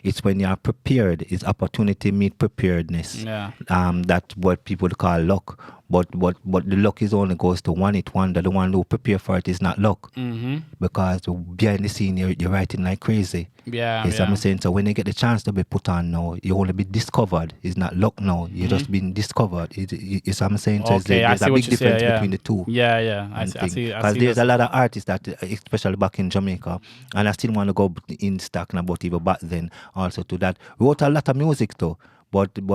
It's when you are prepared. It's opportunity meet preparedness. Yeah. That's what people call luck. But the luck is only goes to one hit wonder. The one who prepare for it is not luck. Mm-hmm. Because behind the scene you're writing like crazy. Yeah. Yes, yeah. I'm saying. So when you get the chance to be put on now, you only be discovered. It's not luck now. You're just being discovered. It's I'm saying. So Okay, I there's see a what big you difference say, yeah. between the two. Yeah. I and see. thing. I Because see there's this. a lot of artists that, especially back in Jamaica, and I still want to go in talking about even back then also to that, wrote a lot of music too. But and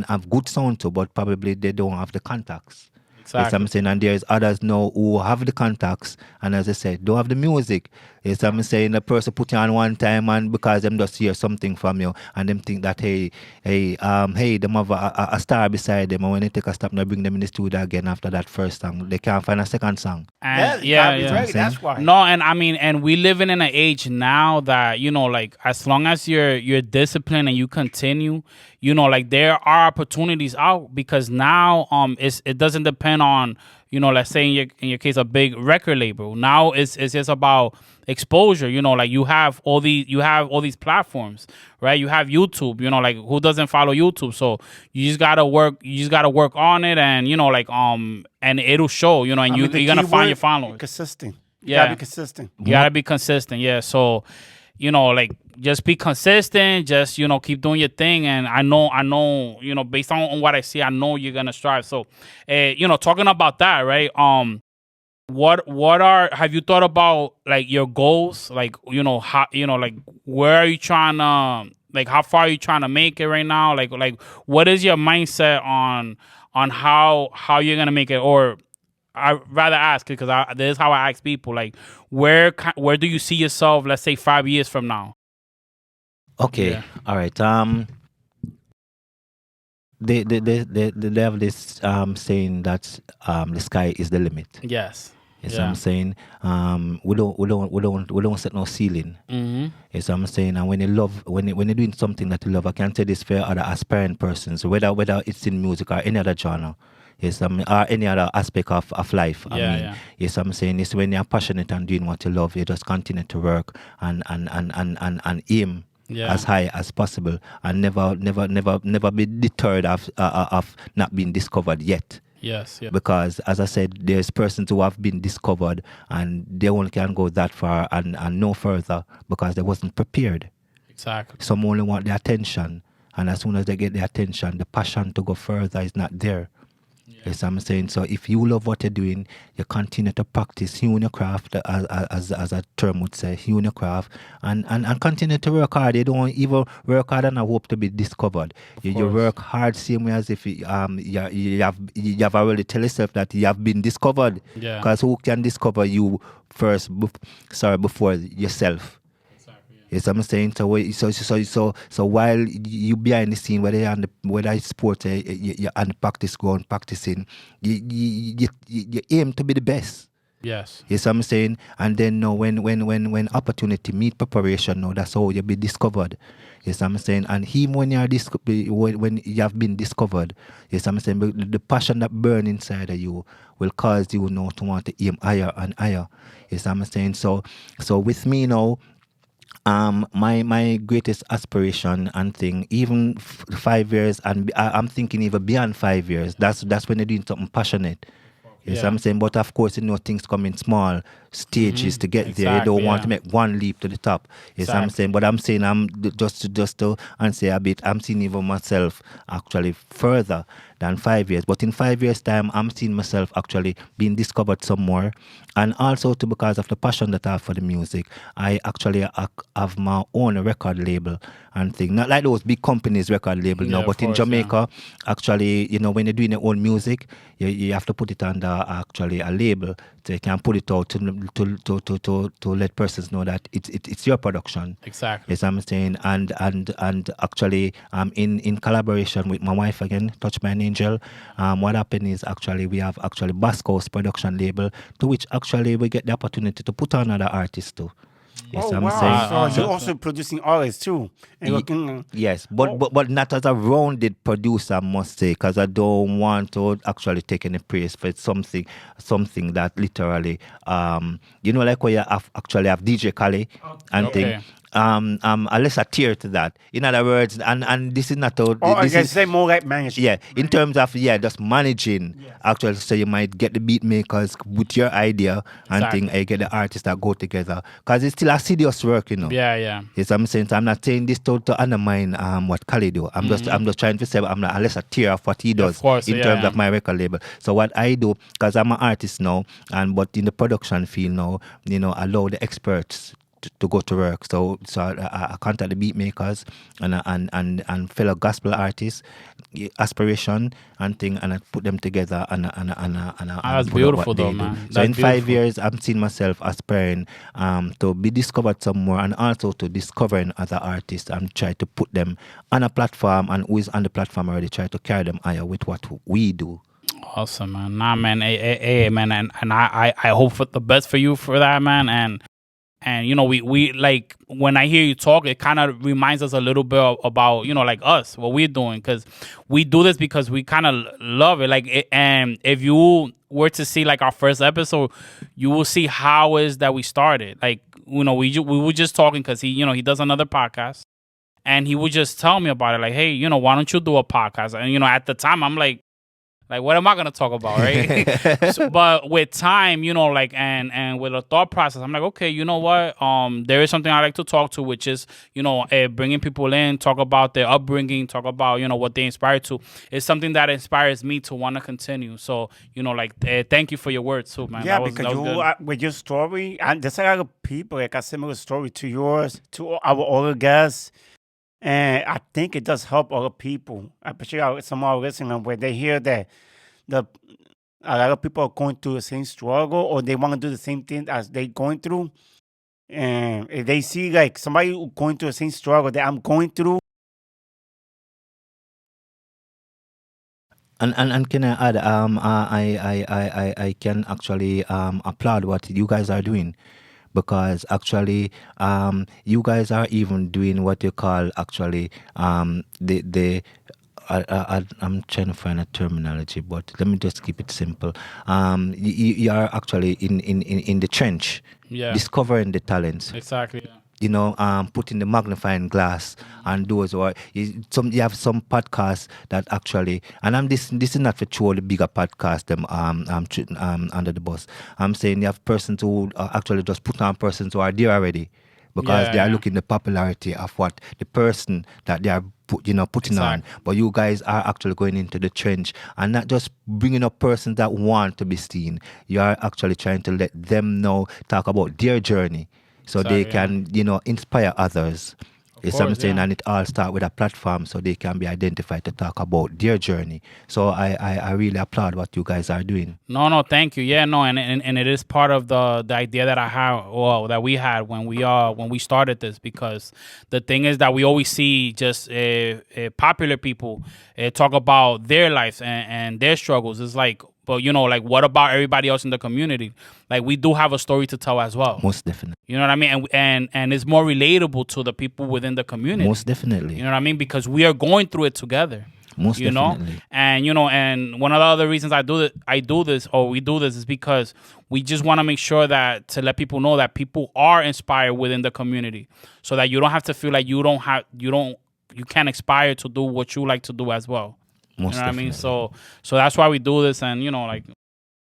have good sound too, but probably they don't have the contacts. Yes, Exactly. I'm saying, and there's others now who have the contacts, and as I said, don't have the music. Yes, I'm saying the person put you on one time, and because them just hear something from you, and them think that hey, them have a star beside them, and when they take a step, they bring them in the studio again after that first song. They can't find a second song. And you gotta be yeah. ready. That's why. No, and I mean, and we living in an age now that like as long as you're disciplined and you continue, like there are opportunities out because now it doesn't depend on let's say in your case a big record label. Now it's just about exposure. Like you have all these platforms, right? You have YouTube. Like who doesn't follow YouTube? So you just gotta work. You just gotta work on it, and and it'll show. And I mean, the you're gonna key find word, your followers. Consistent. You Yeah. gotta be consistent. You gotta be consistent, yeah. So like just be consistent, just keep doing your thing, and I know based on what I see, I know you're gonna strive. So talking about that, right? What are have you thought about like your goals, like how like where are you trying to, like how far are you trying to make it right now, like what is your mindset on how you're gonna make it? Or I rather ask, because this is how I ask people, like where do you see yourself, let's say 5 years from now? Okay, Yeah. all right. They have this saying that the sky is the limit. Yes. Yes, Yeah. I'm saying we don't set no ceiling. Mm-hmm. Yes, I'm saying, and when you love, when you're doing something that you love, I can say this for other aspiring persons, whether it's in music or any other genre. Yes, or any other aspect of life. I Yeah, mean, yeah. yes, I'm saying it's when you're passionate and doing what you love, you just continue to work and aim Yeah. as high as possible, and never be deterred of not being discovered yet. Yes. Yeah. Because as I said, there's persons who have been discovered and they only can go that far and no further because they wasn't prepared. Exactly. Some only want the attention, and as soon as they get the attention, the passion to go further is not there. Yes, I'm saying. So if you love what you're doing, you continue to practice, hone your craft, as a term would say, hone your craft, and continue to work hard. You don't even work hard and hope to be discovered. You course. work hard, same way as if you have already tell yourself that you have been discovered. Yeah. Because who can discover you first? Before yourself. Yes, I'm saying. So while you behind the scene, whether it's sports, you're on the practice ground practicing, you aim to be the best. Yes. Yes, I'm saying. And then no, when opportunity meet preparation, no, that's how you be discovered. Yes, I'm saying. And even when when you have been discovered, yes, I'm saying, the passion that burn inside of you will cause you now to want to aim higher and higher. Yes, I'm saying. So with me now. My greatest aspiration and thing, even 5 years, and I'm thinking even beyond 5 years. That's when you're doing something passionate. Yes, Yeah. I'm saying, but of course, things come in small stages to get there. You Exactly, don't want to yeah. make one leap to the top. Yes, I'm Exactly. saying, but I'm saying, just to answer a bit, I'm seeing even myself actually further than 5 years. But in 5 years' time, I'm seeing myself actually being discovered some more, and also because of the passion that I have for the music, I actually have my own record label and thing. Not like those big companies record label, Yeah, but of in course, yeah. Jamaica, actually, when you're doing your own music, you have to put it under actually a label, so you can put it out to let persons know that it's your production. Exactly. Yes, I'm saying, and actually, in collaboration with my wife again, Touch by an Angel, what happened is actually we have actually Basco's production label, to which actually we get the opportunity to put on other artists too. Yes, Oh I'm wow! saying. So you're so- also producing artists too, and Ye- looking. Yes, but not as a rounded producer, I must say, because I don't want to actually take any praise for something that literally, like where you actually have DJ Khaled and Okay. thing. A lesser tier to that. In other words, and this is not a, Oh, I this guess is say more like management. yeah, in terms of just managing actually, so you might get the beat makers with your idea and Exactly. thing, you get the artists that go together, because it's still a serious work, Yeah, yeah. Yes, I'm saying. So I'm not saying this to undermine what Khalid do. I'm just trying to say I'm not a lesser tier of what he does course, in yeah, terms yeah. of my record label. So what I do, because I'm an artist now, but in the production field now, allow the experts to go to work. So I contact the beat makers and fellow gospel artists, aspiration and thing, and I put them together and That's put out beautiful what they though, do. man. So That's in 5 beautiful. years, I'm seeing myself aspiring to be discovered some more, and also to discovering other artists and try to put them on a platform, and who is on the platform already, try to carry them higher with what we do. Awesome, man. Nah, man. Hey, man. And I hope for the best for you for that, man. And we like, when I hear you talk, it kind of reminds us a little bit about like us, what we're doing, because we do this because we kind of love it. Like and if you were to see like our first episode, you will see how is that we started. Like we were just talking, because he does another podcast, and he would just tell me about it, like, hey, why don't you do a podcast? And at the time I'm like, Like, what am I gonna talk about, right? But with time, like, and with a thought process, I'm like, okay, you know what? There is something I like to talk to, which is, bringing people in, talk about their upbringing, talk about, what they inspire to. It's something that inspires me to want to continue. So, like, thank you for your words too, man. Yeah, That was because you good. with your story, and there's a lot of people like a similar story to yours, to our other guests, and I think it does help other people, especially some of our listeners, where they hear that the a lot of people are going through the same struggle or they want to do the same thing as they going through, and if they see like somebody going through the same struggle that I'm going through. And can I add? I can actually applaud what you guys are doing, because actually you guys are even doing what you call actually the I'm trying to find a terminology, but let me just keep it simple. You are actually in the trench, Yeah. discovering the talents. Exactly. Yeah. Putting the magnifying glass and those, or you have some podcasts that actually, and this is not for throw the bigger podcast them under the bus. I'm saying you have persons who actually just put on persons who are there already, because they are looking the popularity of what the person that they are putting on. But you guys are actually going into the trench and not just bringing up persons that want to be seen. You are actually trying to let them know, talk about their journey, so they can, inspire others. It's what I'm saying, and it all start with a platform so they can be identified to talk about their journey. So I really applaud what you guys are doing. No, thank you. Yeah, no, and it is part of the idea that I have, well, that we had when we started this, because the thing is that we always see just popular people talk about their lives and their struggles. It's like, but like, what about everybody else in the community? Like, we do have a story to tell as well. Most definitely. You know what I mean? And it's more relatable to the people within the community. Most definitely. You know what I mean? Because we are going through it together. Most definitely. And and one of the other reasons we do this is because we just want to make sure that, to let people know that people are inspired within the community, so that you don't have to feel like you can't aspire to do what you like to do as well. Most you know what I mean? definitely. So that's why we do this, and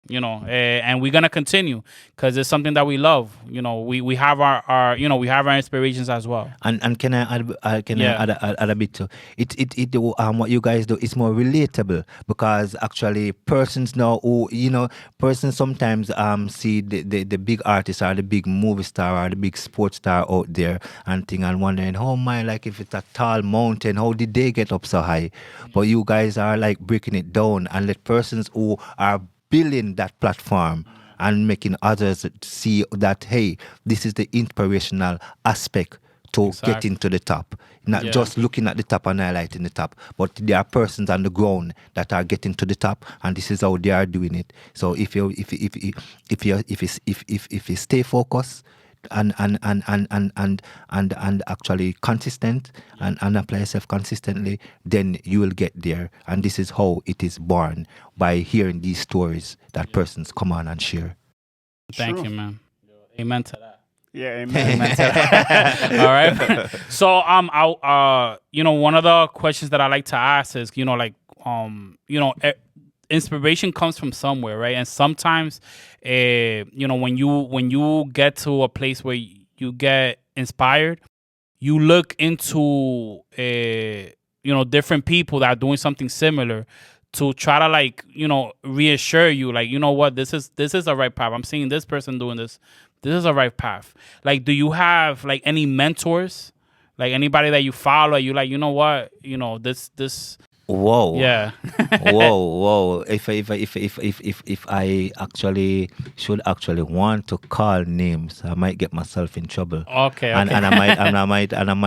and we're gonna continue because it's something that we love. We have our we have our inspirations as well. And can I add a bit to it? What you guys do is more relatable, because actually persons now who persons sometimes see the big artist or the big movie star or the big sports star out there and think and wondering, oh my, like, if it's a tall mountain, how did they get up so high? But you guys are like breaking it down and let persons who are building that platform and making others see that, hey, this is the inspirational aspect to getting to the top. Not just looking at the top and highlighting the top, but there are persons on the ground that are getting to the top, and this is how they are doing it. So if you stay focused and actually consistent and apply yourself consistently, then you will get there. And this is how it is born, by hearing these stories that persons come on and share. Thank you, man. Amen to that. Yeah, amen. All right. So one of the questions that I like to ask is, inspiration comes from somewhere, right? And sometimes, when you get to a place where you get inspired, you look into different people that are doing something similar to try to reassure you, like, what, this is a right path. I'm seeing this person doing this. This is a right path. Like, do you have like any mentors, like anybody that you follow? You like, what, this. Whoa. Yeah. Whoa. If I actually should actually want to call names, I might get myself in trouble. Okay. And I might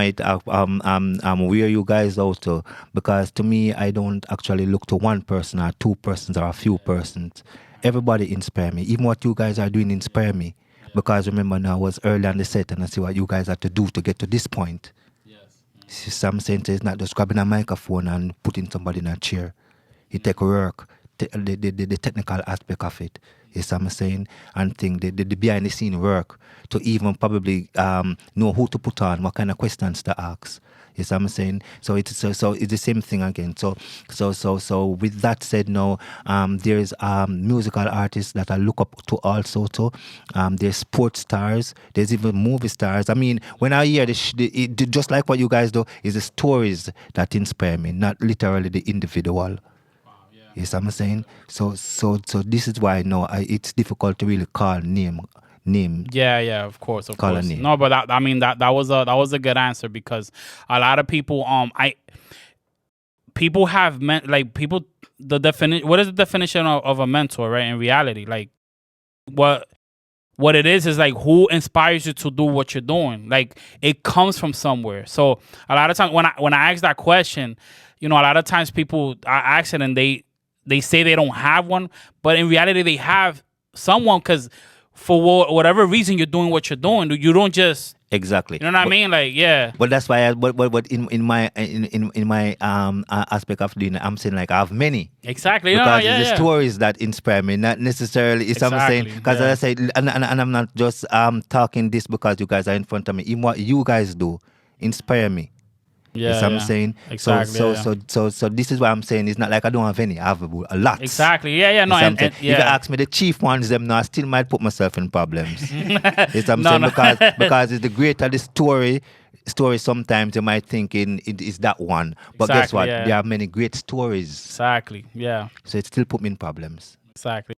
wear you guys out too, because to me, I don't actually look to one person or two persons or a few persons. Everybody inspire me. Even what you guys are doing inspire me. Because remember, now I was early on the set and I see what you guys have to do to get to this point. Some saying it's not just grabbing a microphone and putting somebody in a chair. It take work the technical aspect of it. Yes, I'm saying, and think the behind the scene work to even probably know who to put on, what kind of questions to ask. Yes, I'm saying. So it's the same thing again. So with that said, now there's musical artists that I look up to also. To there's sports stars. There's even movie stars. I mean, when I hear just like what you guys do, is the stories that inspire me, not literally the individual. Yes, I'm saying. So this is why it's difficult to really call name. Yeah, of course. Call a name. No, but that was a good answer, because a lot of people people have the definition. What is the definition of a mentor, right? In reality, like what it is like who inspires you to do what you're doing. Like it comes from somewhere. So a lot of times when I ask that question, a lot of times people I ask it and they say they don't have one, but in reality they have someone, because for whatever reason you're doing what you're doing. You don't just exactly. You know what I mean? Like, yeah. But that's why. But in my aspect of doing it, I'm saying like I have many. Exactly. Because it's the stories that inspire me, not necessarily. It's something I'm saying, because as I say, and I'm not just talking this because you guys are in front of me. Even what you guys do inspire me. Yeah, I'm saying. Exactly. So this is what I'm saying. It's not like I don't have any. I have a lot. Exactly. Yeah. No. And if you ask me the chief ones, them now I still might put myself in problems. It's I'm saying because it's the greater the story. Sometimes you might think it is that one, but guess what? Yeah. There are many great stories. Exactly. Yeah. So it still put me in problems. Exactly.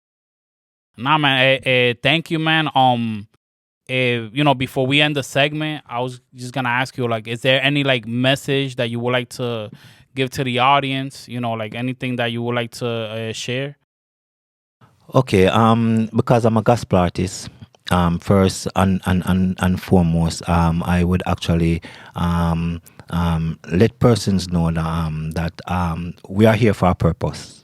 Nah, man. Thank you, man. Before we end the segment, I was just gonna ask you, like, is there any like message that you would like to give to the audience? Like anything that you would like to share? Okay. Because I'm a gospel artist. First and foremost, I would actually let persons know that we are here for a purpose.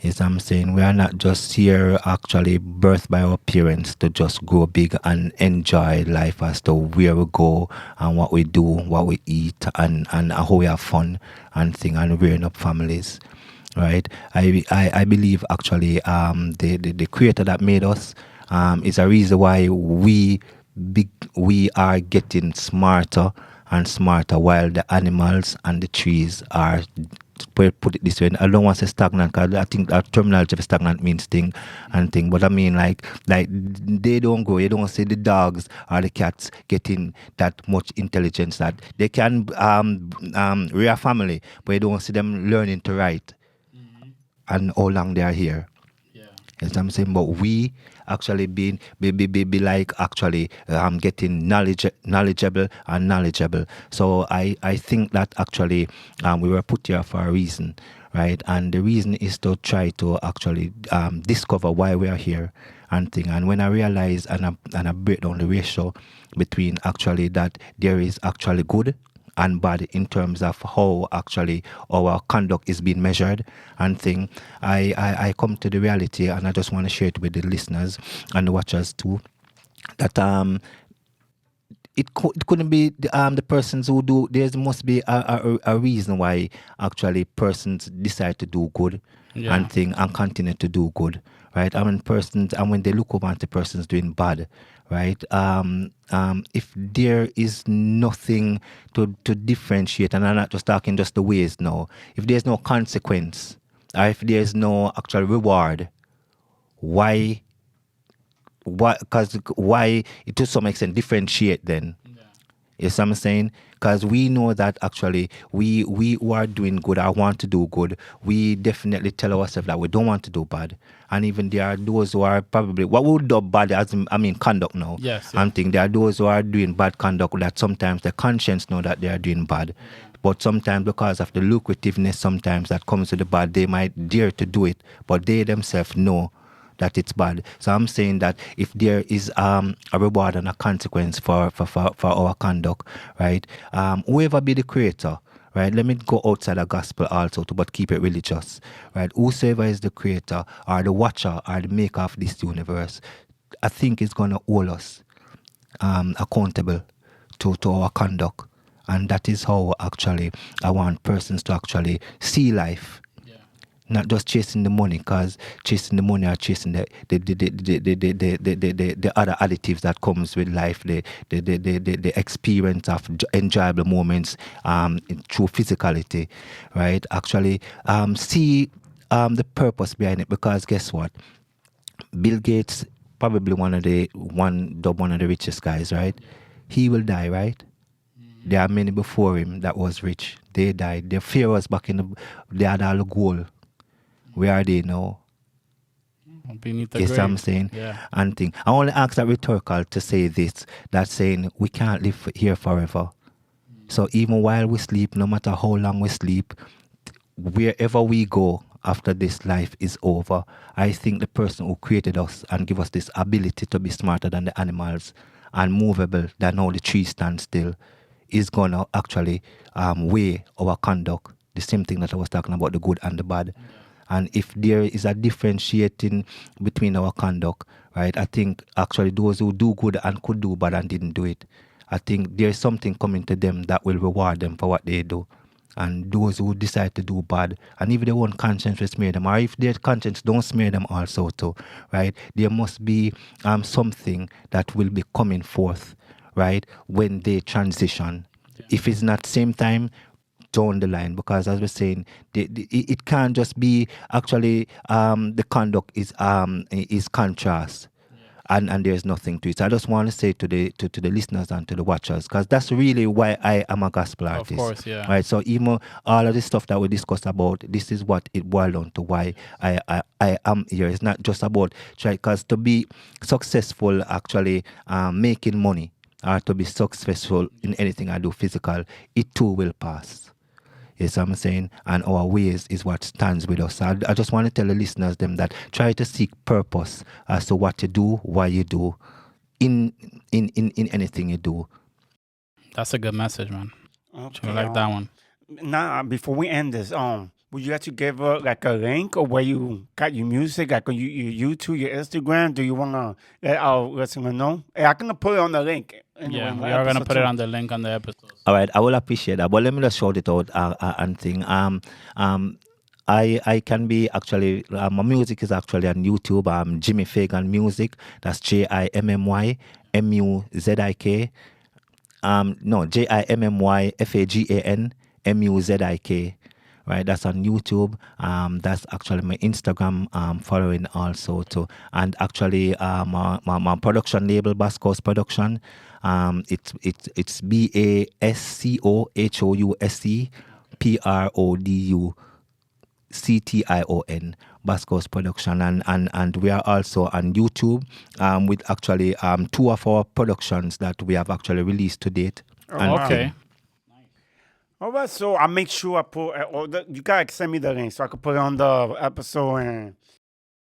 Yes, I'm saying we are not just here actually birthed by our parents to just grow big and enjoy life as to where we go and what we do, what we eat, and how we have fun and thing, and rearing up families, right? I believe actually the creator that made us is a reason why we are getting smarter and smarter, while the animals and the trees are, put it this way, I don't want to say stagnant, because I think that terminology of stagnant means thing, but I mean like they don't grow. You don't see the dogs or the cats getting that much intelligence that they can rear a family, but you don't see them learning to write and how long they are here. Yes, I'm saying, but we actually be like actually getting knowledgeable. So I think that actually we were put here for a reason, right? And the reason is to try to actually discover why we are here and thing. And when I realize and I break down the ratio between actually that there is actually good and bad in terms of how actually our conduct is being measured and thing, I come to the reality, and I just want to share it with the listeners and the watchers too, that it couldn't be the persons who do. There must be a reason why actually persons decide to do good and thing and continue to do good, right? When they look over at the persons doing bad, right? If there is nothing to differentiate, and I'm not just talking just the ways now, if there's no consequence, or if there's no actual reward, why to some extent differentiate then? Yes, I'm saying, because we know that actually we who are doing good, or want to do good, we definitely tell ourselves that we don't want to do bad. And even there are those who are probably what we would do bad as conduct now. Yes. I'm thinking there are those who are doing bad conduct that sometimes the conscience know that they are doing bad. But sometimes because of the lucrativeness sometimes that comes with the bad, they might dare to do it, but they themselves know that it's bad. So I'm saying that if there is a reward and a consequence for our conduct, right? Whoever be the creator, right? Let me go outside the gospel also, but keep it religious, right? Whosoever is the creator or the watcher or the maker of this universe, I think is going to hold us accountable to our conduct. And that is how actually I want persons to actually see life. not just chasing the money, because chasing the money or chasing the other additives that comes with life, the experience of enjoyable moments through physicality, right? Actually, see the purpose behind it, because guess what? Bill Gates, probably one of the richest guys, right? He will die, right? There are many before him that was rich. They died. Their fear was back in they had all the gold. Where are they now? Beneath the Yes, grave. I'm saying. Yeah. And thing. I only ask that rhetorical to say this, that saying we can't live here forever. So even while we sleep, no matter how long we sleep, wherever we go after this life is over, I think the person who created us and give us this ability to be smarter than the animals and movable than how the trees stand still is going to actually weigh our conduct. The same thing that I was talking about, the good and the bad. Yeah. And if there is a differentiating between our conduct, right, I think actually those who do good and could do bad and didn't do it, I think there's something coming to them that will reward them for what they do. And those who decide to do bad, and if their own conscience will smear them, or if their conscience don't smear them also too, right, there must be something that will be coming forth, right, when they transition. Yeah. If it's not same time, down the line, because as we're saying, it can't just be actually the conduct is contrast. And there's nothing to it. So I just want to say to the listeners and to the watchers, because that's really why I am a gospel artist. Of course, yeah. Right. So even all of this stuff that we discussed about, this is what it boiled down to why I am here. It's not just about try, because to be successful, actually making money, or to be successful in anything I do physical, it too will pass. Yes, I'm saying, and our ways is what stands with us. So I just want to tell the listeners them that try to seek purpose as to what you do, why you do, in anything you do. That's a good message, man. Okay, I like that one. Now, before we end this, would you like to give like a link or where you got your music, like on your YouTube, your Instagram? Do you want to let our listeners know? Hey, I'm gonna put it on the link. Yeah, we are gonna put it on the link on the episode. All right, I will appreciate that. But let me just shout it out and thing. I can be actually my music is actually on YouTube. Jimmy Fagan Music. That's JIMMY MUZIK. No, JIMMY FAGAN MUZIK. Right, that's on YouTube. That's actually my Instagram following also too. And actually my production label, Bass Coast Production. It's BASCOHOUSEPRODUCTION, Bass Coast Production, and we are also on YouTube with actually two of our productions that we have actually released to date. Okay. All right, so I'll make sure I put you guys send me the link so I can put it on the episode. And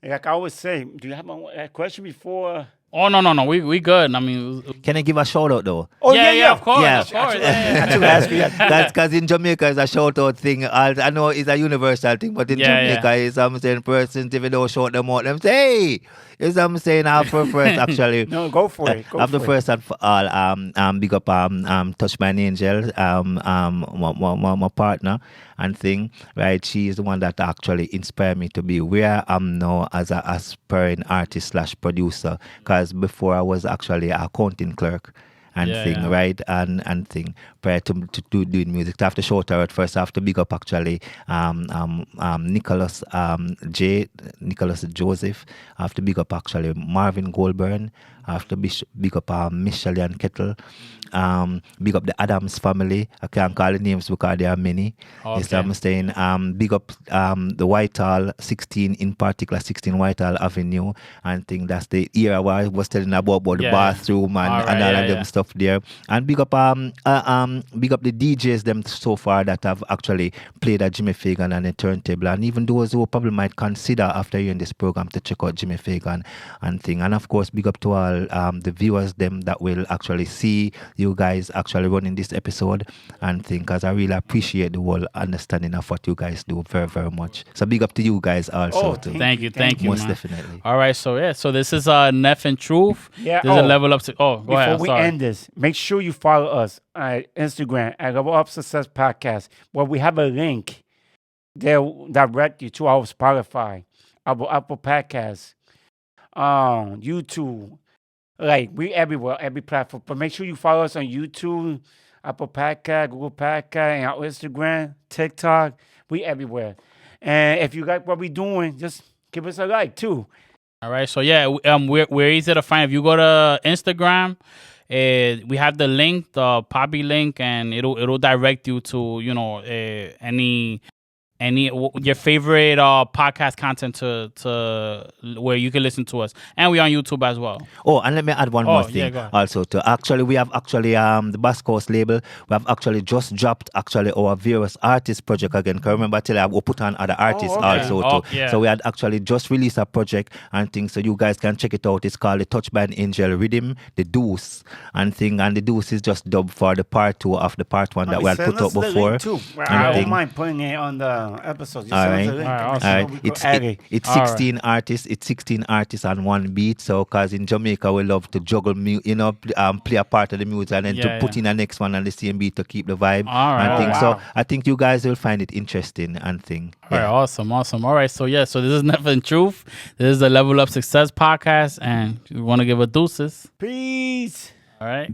like I always say, do you have a question before? Oh no, we good. I mean, can I give a shout out though? Oh yeah, of course, yeah. of course. That's because in Jamaica it's a shout out thing. I know it's a universal thing, but in Jamaica it's I'm saying persons if you don't shout them out, them say, hey, is I'm saying after first actually. No, go for it. After first and for all, big up Touch My Angel, my partner and thing, right? She is the one that actually inspired me to be where I am now as a aspiring artist / producer. Because before I was actually an accounting clerk and right? And thing prior to doing music. I have to shout out at first. I have to big up actually Nicholas Joseph. I have to big up actually Marvin Goldburn. I have to big up Michelle Kettle. Big up the Adams family. I can't call the names because there are many. Okay. Yes, I'm saying big up the Whitehall 16, in particular 16 Whitehall Avenue, and think that's the era where I was telling about the bathroom and all of them stuff there. And big up the DJs them so far that have actually played at Jimmy Fagan and the turntable, and even those who probably might consider after hearing this program to check out Jimmy Fagan and thing. And of course, big up to all the viewers them that will actually see you guys actually running this episode and thing, because I really appreciate the whole understanding of what you guys do very, very much. So big up to you guys also. Thank you, most man. definitely. All right, so this is Neff and Truth. Yeah. This is a level up to. Go ahead. Before we end this, make sure you follow us on Instagram at Level Up Success Podcast, where we have a link they'll direct you to our Spotify, our Apple Podcasts, YouTube. Like we everywhere, every platform. But make sure you follow us on YouTube, Apple Podcast, Google Podcast, and our Instagram, TikTok. We everywhere. And if you like what we're doing, just give us a like too. All right. So yeah, we're easy to find. If you go to Instagram, we have the link, the Poppy link, and it'll direct you to your favorite podcast content to where you can listen to us, and we're on YouTube as well. Oh, and let me add one more yeah, thing go ahead. also. We have the Basque Coast label. We have actually just dropped our various artist project again. Cause remember, I tell you, we put on other artists okay. also too. Yeah. So we had actually just released a project and things. So you guys can check it out. It's called the Touch by an Angel Rhythm, the Deuce and thing. And the Deuce is just dubbed for the part 2 of the part 1 that we had put up before. Too. I don't mind putting it on the episode. Just All right. It's 16 artists. It's 16 artists on one beat. So, cause in Jamaica we love to juggle, play a part of the music and then to put in the next one on the same beat to keep the vibe and things. So, I think you guys will find it interesting and thing. All right, awesome. All right, so this is Never in Truth. This is the Level Up Success podcast, and we want to give a deuces. Peace. All right.